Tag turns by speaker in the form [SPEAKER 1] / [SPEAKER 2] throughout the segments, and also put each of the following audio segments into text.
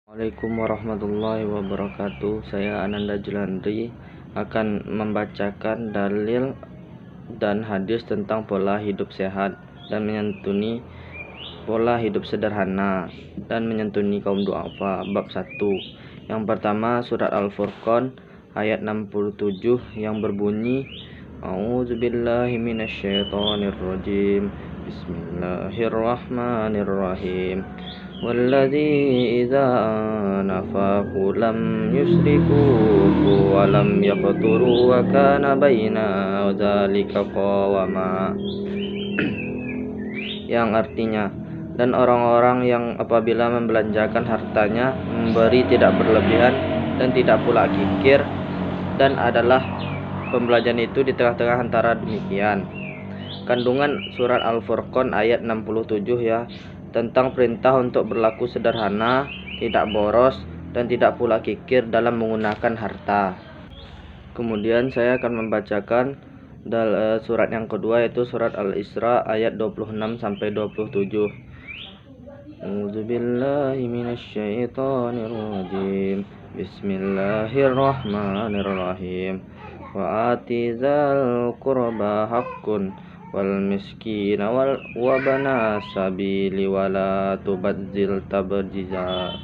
[SPEAKER 1] Assalamualaikum warahmatullahi wabarakatuh. Saya Ananda Julandri akan membacakan dalil dan hadis tentang pola hidup sehat dan menyantuni pola hidup sederhana dan menyantuni kaum duafa. Bab 1. Yang pertama, surat Al-Furqan ayat 67 yang berbunyi, A'udzubillahi minasyaitonirrajim. Bismillahirrahmanirrahim. Walladzi idza anfaqu lam yusrifu wa lam yaqturu wa kana baina dzalika qawama. Yang artinya, dan orang-orang yang apabila membelanjakan hartanya memberi tidak berlebihan dan tidak pula kikir, dan adalah pembelanjaan itu di tengah-tengah antara demikian. Kandungan surat Al-Furqan ayat 67 ya, tentang perintah untuk berlaku sederhana, tidak boros, dan tidak pula kikir dalam menggunakan harta. Kemudian saya akan membacakan surat yang kedua, yaitu surat Al-Isra ayat 26 sampai 27. A'udzubillahi minasyaitonirrajim. Bismillahirrahmanirrahim. Wa atizal qurba haqqun wal miskina wa bana sabili wa la tubadzil tabdziza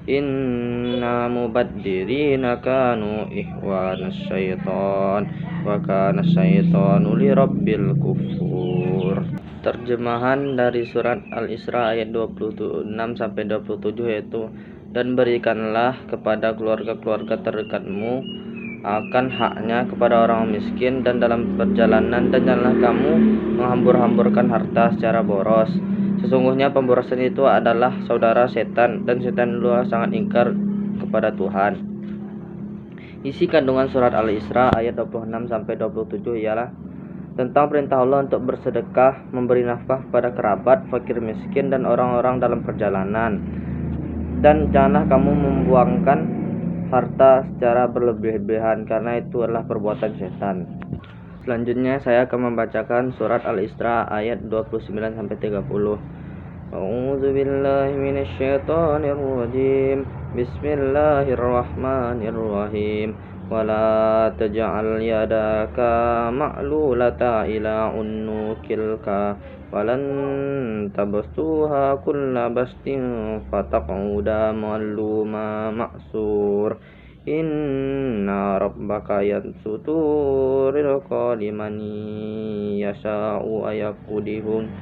[SPEAKER 1] inna mubaddirina kanu ihwanas syaitan wa kana syaitanu li rabbil kufur. Terjemahan dari surat Al-Isra ayat 26 sampai 27 yaitu, dan berikanlah kepada keluarga-keluarga terdekatmu akan haknya kepada orang miskin dan dalam perjalanan, dan janganlah kamu menghambur-hamburkan harta secara boros. Sesungguhnya pemborosan itu adalah saudara setan, dan setan itu sangat ingkar kepada Tuhan. Isi kandungan surat Al-Isra ayat 26 sampai 27 ialah tentang perintah Allah untuk bersedekah, memberi nafkah kepada kerabat, fakir miskin, dan orang-orang dalam perjalanan. Dan janganlah kamu membuangkan harta secara berlebihan, karena itu adalah perbuatan setan. Selanjutnya saya akan membacakan surat Al-Isra ayat 29 sampai 30. A'udzubillahi minasyaitonirrajim. Bismillahirrahmanirrahim. Wala taj'al yadaka ma'lulata ila unnukilka walan tabsuha kulla bastin fataq'uda ma'luma ma'sur. Inna rabbaka yansutu rizqa liman yasha'u ayaqudihun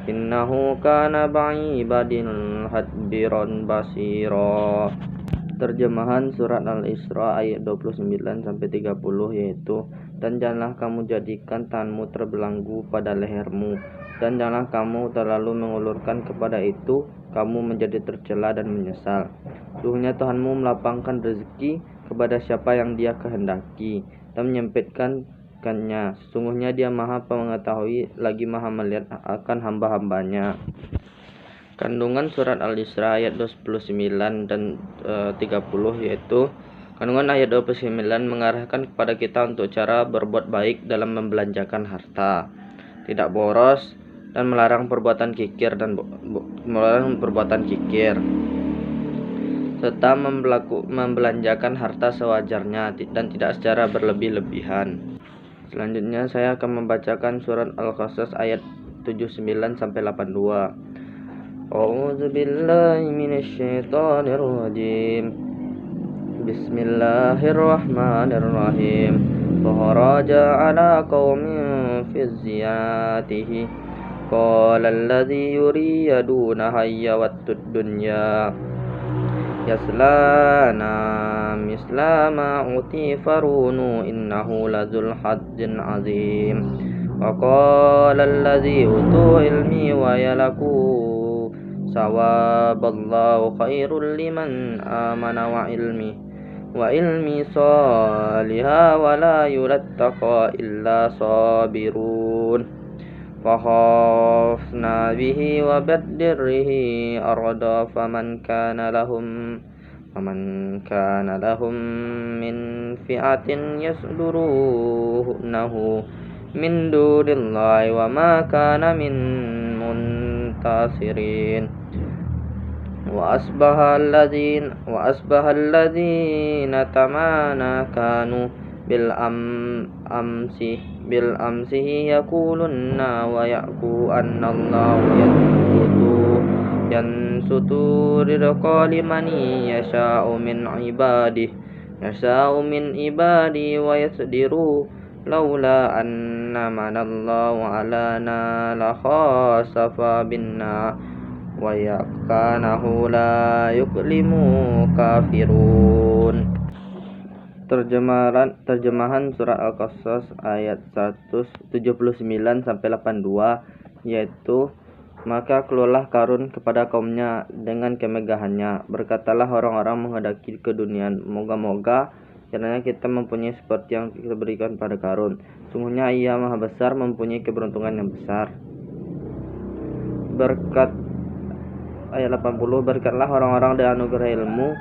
[SPEAKER 1] innahu kana ba'ibadin hadbiran basira. Terjemahan surat Al-Isra ayat 29 sampai 30 yaitu, dan janganlah kamu jadikan tanganmu terbelenggu pada lehermu, dan janganlah kamu terlalu mengulurkan kepada itu, kamu menjadi tercela dan menyesal. Sesungguhnya Tuhanmu melapangkan rezeki kepada siapa yang Dia kehendaki dan menyempitkannya. Sesungguhnya Dia Maha Mengetahui lagi Maha Melihat akan hamba-hambanya. Kandungan surat Al-Isra ayat 29 dan 30 yaitu, kandungan ayat 29 mengarahkan kepada kita untuk cara berbuat baik dalam membelanjakan harta, tidak boros, dan melarang perbuatan kikir serta membelanjakan harta sewajarnya dan tidak secara berlebih-lebihan. Selanjutnya saya akan membacakan surat Al-Qasas ayat 79 sampai 82. A'udzubillahi minasyaitonirrajim. Bismillahirrahmanirrahim. Faharaja ala qaumin fi ziyatihi qala alladhi yuriduna hayyawattud dunya yaslana misla ma uti farunu innahu lazul hazzin azim. Wa qala alladhi utu ilmi wa yalaku sawaballahu khairul liman amana wa ilmi salihah wa la yulattaqa illa sabirun. Fakhafna bihi wa baddirrihi arda faman kana lahum min fi'atin yasdurunahu min dunillahi wa ma kana min muntasirin. وأصبح الذين تمنوا كانوا بالأمس يقولون ويعفو أن الله ينصت رزقا لمن يشاء من عباده ويقدر لولا أن من الله علينا لخسف بنا وَيَكَانَهُ لَا يُكْلِمُ كَافِرُونَ. Terjemahan surat Al-Qasas ayat 179 sampai 82, yaitu maka keluarlah Qarun kepada kaumnya dengan kemegahannya. Berkatalah orang-orang menghendaki keduniaan, moga-moga kiranya kita mempunyai seperti yang kita berikan pada Qarun. Sungguhnya ia maha besar, mempunyai keberuntungan yang besar. Ayat 80, berkatlah orang-orang dengan anugerah ilmu,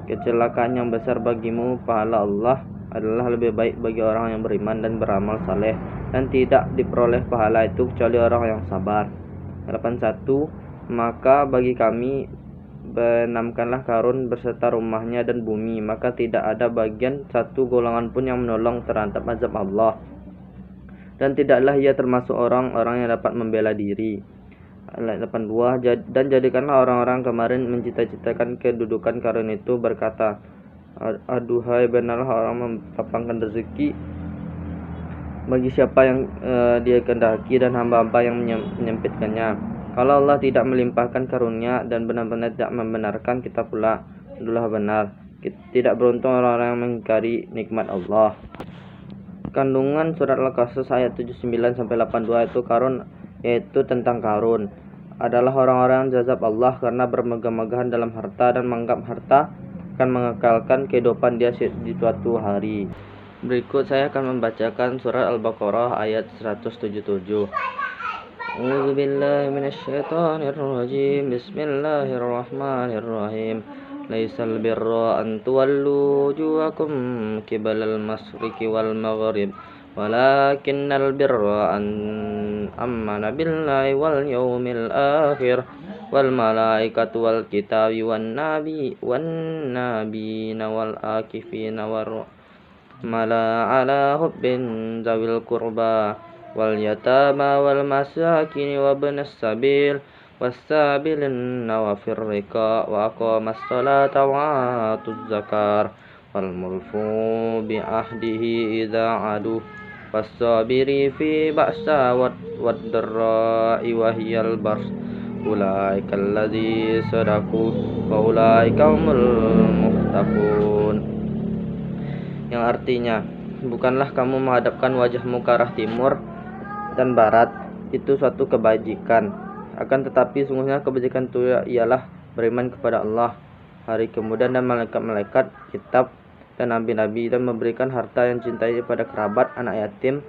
[SPEAKER 1] kecelakaan yang besar bagimu, pahala Allah adalah lebih baik bagi orang yang beriman dan beramal saleh, dan tidak diperoleh pahala itu kecuali orang yang sabar. 81, maka bagi kami benamkanlah Qarun beserta rumahnya dan bumi, maka tidak ada bagian satu golongan pun yang menolong terhadap azab Allah, dan tidaklah ia termasuk orang-orang yang dapat membela diri. Ayat 82, dan jadikanlah orang-orang kemarin mencita-citakan kedudukan Qarun itu berkata, aduhai benarlah orang melapangkan rezeki bagi siapa yang dia kehendaki dan hamba-hamba yang menyempitkannya. Kalau Allah tidak melimpahkan karunia dan benar-benar tidak membenarkan, kita pula adalah benar. Tidak beruntung orang-orang yang mengingkari nikmat Allah. Kandungan surat Al-Qasas ayat 79 sampai 82 itu Qarun, yaitu tentang Qarun adalah orang-orang yang jazab Allah karena bermegah-megahan dalam harta dan menganggap harta akan mengekalkan kehidupan dia di suatu hari. Berikut saya akan membacakan surat Al-Baqarah ayat 177. A'udzubillahi minasyaitonirrajim. Bismillahirrahmanirrahim. Laisal birra an tuwallu wujuhakum qibalal masyriqi wal maghrib walakinnal birra an amana billahi wal yawmil akhir wal malaikatu wal kitabi wan nabiyina wal akifina war mala ala hubbin zawil qurba wal yatama wal masakin wa ibnas sabil was-sabilin wa firriqa wa aqamas salata wa atuz zakar wal mulfu bi ahdihi idza adu was-sabiri fi ba'sa wad-dharra'i wa hiyal bars ulaikal ladzi sadaqu wa ulaika humul muttaqun. Yang artinya, bukanlah kamu menghadapkan wajahmu ke arah timur dan barat itu suatu kebajikan. Akan tetapi sungguhnya kebajikan itu ialah beriman kepada Allah, hari kemudian dan malaikat-malaikat, kitab dan nabi-nabi, dan memberikan harta yang cintai pada kerabat, anak yatim,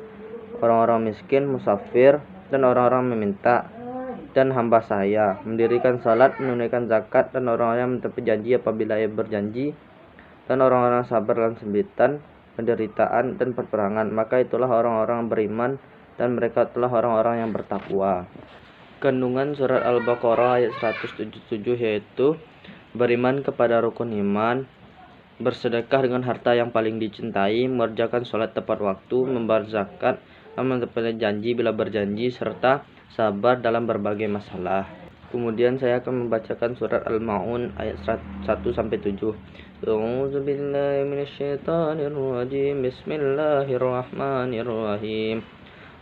[SPEAKER 1] orang-orang miskin, musafir, dan orang-orang meminta, dan hamba sahaya, mendirikan salat, menunaikan zakat, dan orang-orang yang menepati janji apabila ia berjanji, dan orang-orang sabar dalam sembilan, penderitaan, dan peperangan. Maka itulah orang-orang beriman, dan mereka itulah orang-orang yang bertakwa. Kandungan surat Al-Baqarah ayat 177 yaitu beriman kepada rukun iman, bersedekah dengan harta yang paling dicintai, mengerjakan sholat tepat waktu, membayar zakat, menepati janji bila berjanji, serta sabar dalam berbagai masalah. Kemudian saya akan membacakan surat Al-Ma'un ayat 1-7. A'udzubillahi minasyaitonirrajim. Bismillahirrahmanirrahim.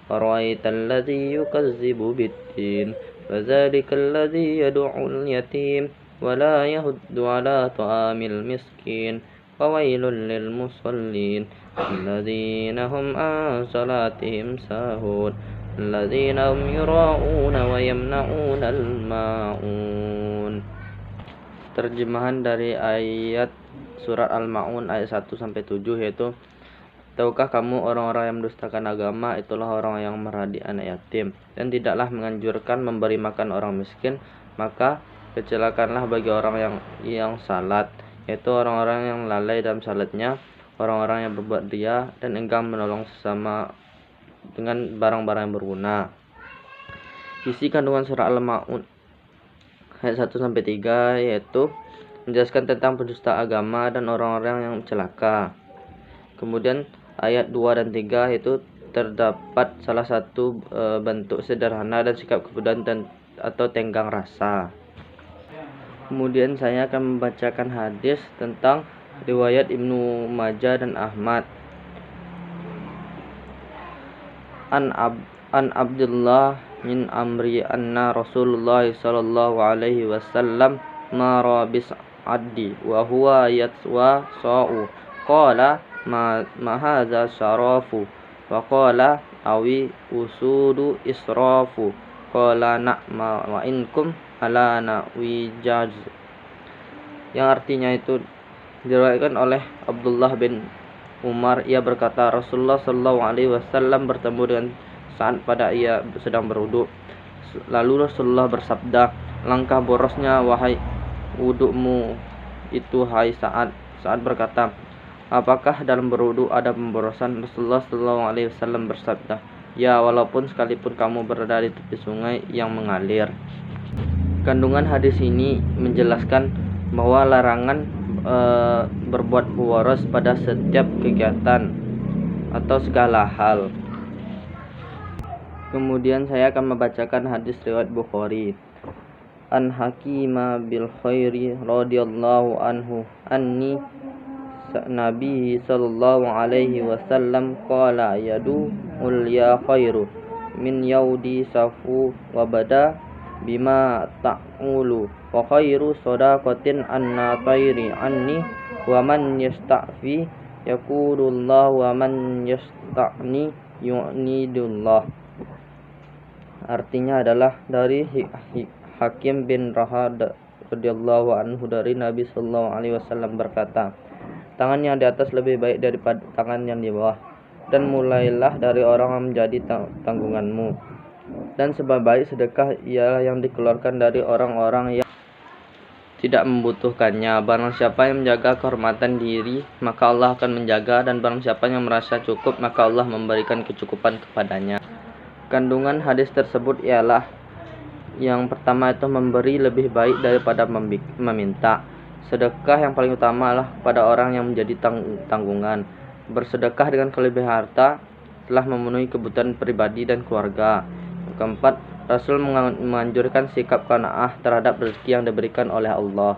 [SPEAKER 1] Ara'aital ladzi yukazzibu bid-din fadzalikal ladzi yad'ul yatim wa la yahuddu 'ala ta'amil miskin fawailul lil musallin alladzina hum an salatihim sahun alladzina hum yura'una wa yamna'unal ma'un. Terjemahan dari ayat surat Al-Ma'un ayat 1-7 yaitu, tahukah kamu orang-orang yang mendustakan agama itulah orang yang meradi anak yatim dan tidaklah menganjurkan memberi makan orang miskin, maka kecelakaanlah bagi orang yang salat, yaitu orang-orang yang lalai dalam salatnya, orang-orang yang berbuat riya dan enggan menolong sesama dengan barang-barang yang berguna. Isi kandungan surah Al-Ma'un ayat 1-3, yaitu menjelaskan tentang pendusta agama dan orang-orang yang celaka. Kemudian ayat 2 dan 3 itu terdapat salah satu bentuk sederhana dan sikap kebodohan atau tenggang rasa. Kemudian saya akan membacakan hadis tentang riwayat Ibnu Majah dan Ahmad. An Abdullah min Amri anna Rasulullah sallallahu alaihi wasallam mara bis'addi wa huwa yatwa sa'u qala ma hadza syarafu wa qala awi usudu israfu qala na'ma wa inkum ala nawijaz, yang artinya itu diriwayatkan oleh Abdullah bin Umar. Ia berkata, Rasulullah sallallahu alaihi wasallam bertemu dengan Sa'ad pada ia sedang berwudu. Lalu Rasulullah bersabda, langkah borosnya wahai wudukmu itu hai Sa'ad. Sa'ad berkata, apakah dalam berwudu ada pemborosan? Rasulullah sallallahu alaihi wasallam bersabda, ya, walaupun sekalipun kamu berada di tepi sungai yang mengalir. Kandungan hadis ini menjelaskan bahwa larangan berbuat boros pada setiap kegiatan atau segala hal. Kemudian saya akan membacakan hadis riwayat Bukhari. An Hakimah bil Khairi radhiyallahu anhu anni Nabi sallallahu alaihi wasallam qala yadu ulya khairu min yaudi safu wa bada bima ta'ulu wa khairu sadaqatin anna tayri anni wa man yasta'fi yaqulullah wa man yasta'ni yu'nidullah. Artinya adalah dari Hakim bin Rahad radhiyallahu anhu dari Nabi sallallahu alaihi wasallam berkata, tangan yang di atas lebih baik daripada tangan yang di bawah, dan mulailah dari orang yang menjadi tanggunganmu. Dan sebaik sedekah ialah yang dikeluarkan dari orang-orang yang tidak membutuhkannya. Barang siapa yang menjaga kehormatan diri, maka Allah akan menjaga, dan barang siapa yang merasa cukup, maka Allah memberikan kecukupan kepadanya. Kandungan hadis tersebut ialah, yang pertama itu memberi lebih baik daripada meminta. Sedekah yang paling utama adalah pada orang yang menjadi tanggungan. Bersedekah dengan kelebihan harta telah memenuhi kebutuhan pribadi dan keluarga. Keempat, Rasul menganjurkan sikap qanaah terhadap rezeki yang diberikan oleh Allah.